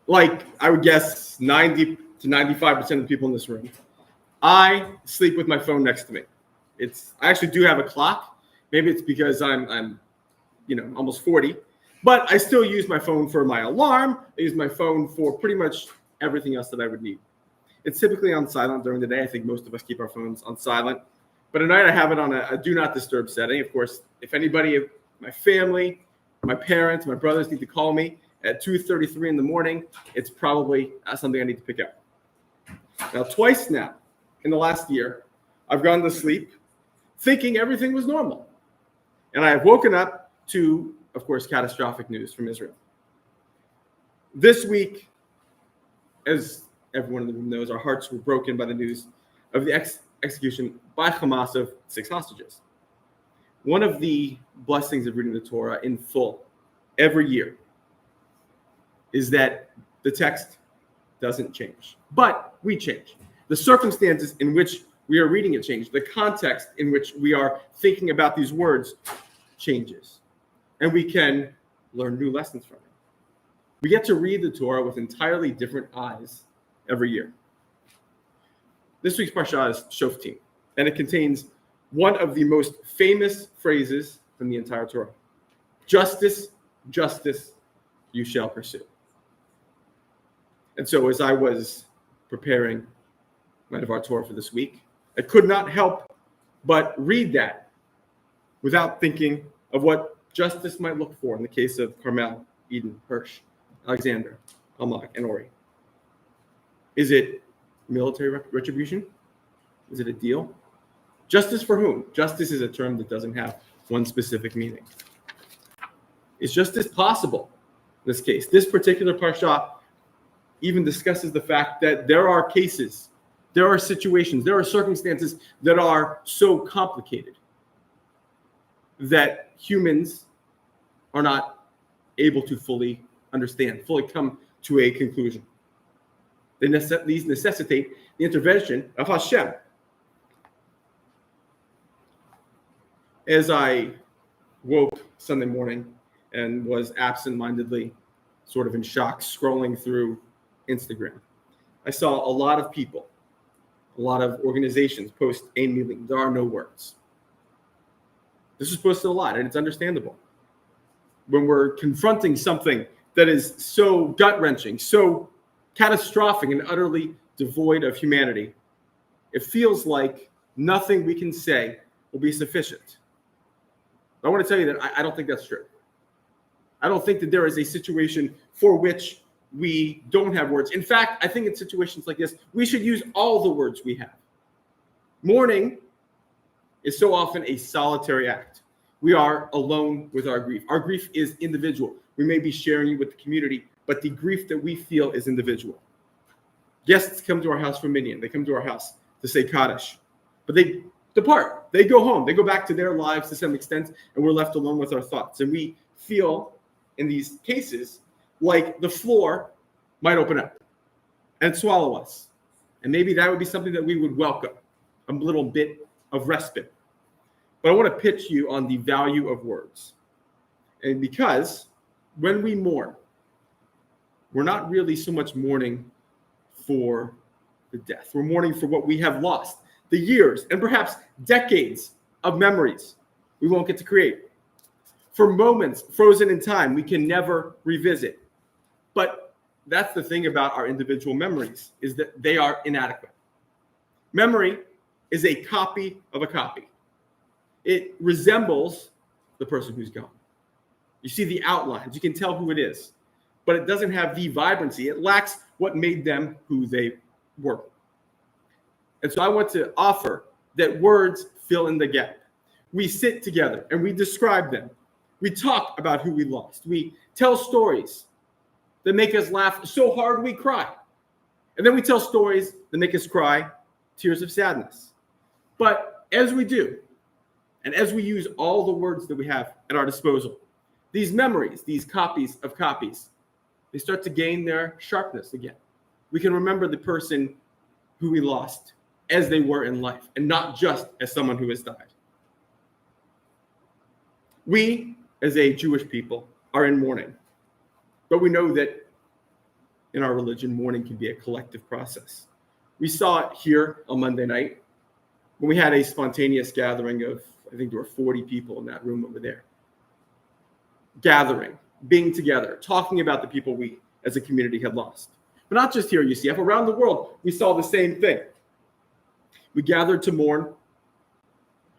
like I would guess 90 to 95% of the people in this room, I sleep with my phone next to me. I actually do have a clock. Maybe it's because I'm almost 40, but I still use my phone for my alarm. I use my phone for pretty much everything else that I would need. It's typically on silent during the day. I think most of us keep our phones on silent. But at night, I have it on a do not disturb setting. Of course, if anybody, my family, my parents, my brothers need to call me at 2:33 in the morning, it's probably something I need to pick up. Now, twice now in the last year, I've gone to sleep thinking everything was normal. And I have woken up to, of course, catastrophic news from Israel. This week, as everyone in the room knows, our hearts were broken by the news of the execution by Hamas of 6 hostages. One of the blessings of reading the Torah in full every year is that the text doesn't change, but we change. The circumstances in which we are reading it change. The context in which we are thinking about these words changes, and we can learn new lessons from it. We get to read the Torah with entirely different eyes every year. This week's Parashat is Shoftim, and it contains one of the most famous phrases from the entire Torah. Justice, justice, you shall pursue. And so as I was preparing my Devar Torah for this week, I could not help but read that without thinking of what justice might look for in the case of Carmel, Eden, Hirsch, Alexander, Almach, and Ori. Is it military retribution? Is it a deal? Justice for whom? Justice is a term that doesn't have one specific meaning. Is justice possible in this case? This particular parsha even discusses the fact that there are cases, there are situations, there are circumstances that are so complicated that humans are not able to fully understand, fully come to a conclusion. These necessitate the intervention of Hashem. As I woke Sunday morning and was absent-mindedly, sort of in shock, scrolling through Instagram, I saw a lot of people, a lot of organizations post a kneeling. There are no words. This is posted a lot, and it's understandable. When we're confronting something that is so gut-wrenching, so catastrophic and utterly devoid of humanity, it feels like nothing we can say will be sufficient. I want to tell you that I don't think that's true. I don't think that there is a situation for which we don't have words. In fact, I think in situations like this, we should use all the words we have. Mourning is so often a solitary act. We are alone with our grief. Our grief is individual. We may be sharing it with the community, but the grief that we feel is individual. Guests come to our house for minyan. They come to our house to say Kaddish, but they depart. They go home. They go back to their lives to some extent, and we're left alone with our thoughts. And we feel, in these cases, like the floor might open up and swallow us. And maybe that would be something that we would welcome, a little bit of respite. But I want to pitch you on the value of words. And because when we mourn, we're not really so much mourning for the death. We're mourning for what we have lost, the years and perhaps decades of memories we won't get to create. For moments frozen in time we can never revisit. But that's the thing about our individual memories, is that they are inadequate. Memory is a copy of a copy. It resembles the person who's gone. You see the outlines, you can tell who it is, but it doesn't have the vibrancy. It lacks what made them who they were. And so I want to offer that words fill in the gap. We sit together and we describe them. We talk about who we lost. We tell stories that make us laugh so hard we cry. And then we tell stories that make us cry tears of sadness. But as we do, and as we use all the words that we have at our disposal, these memories, these copies of copies, they start to gain their sharpness again. We can remember the person who we lost as they were in life, and not just as someone who has died. We, as a Jewish people, are in mourning, but we know that in our religion, mourning can be a collective process. We saw it here on Monday night when we had a spontaneous gathering of, I think there were 40 people in that room over there. Gathering, being together, talking about the people we as a community had lost. But not just here at UCF, around the world, we saw the same thing. We gathered to mourn.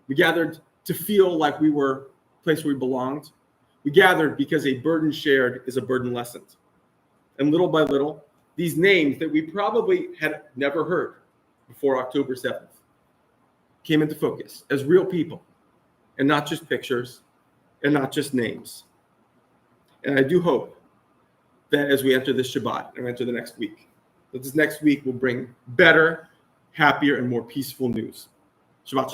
We gathered to feel like we were a place where we belonged. We gathered because a burden shared is a burden lessened. And little by little, these names that we probably had never heard before October 7th came into focus as real people, and not just pictures, and not just names. And I do hope that as we enter this Shabbat and enter the next week, that this next week will bring better, happier, and more peaceful news. Shabbat shalom.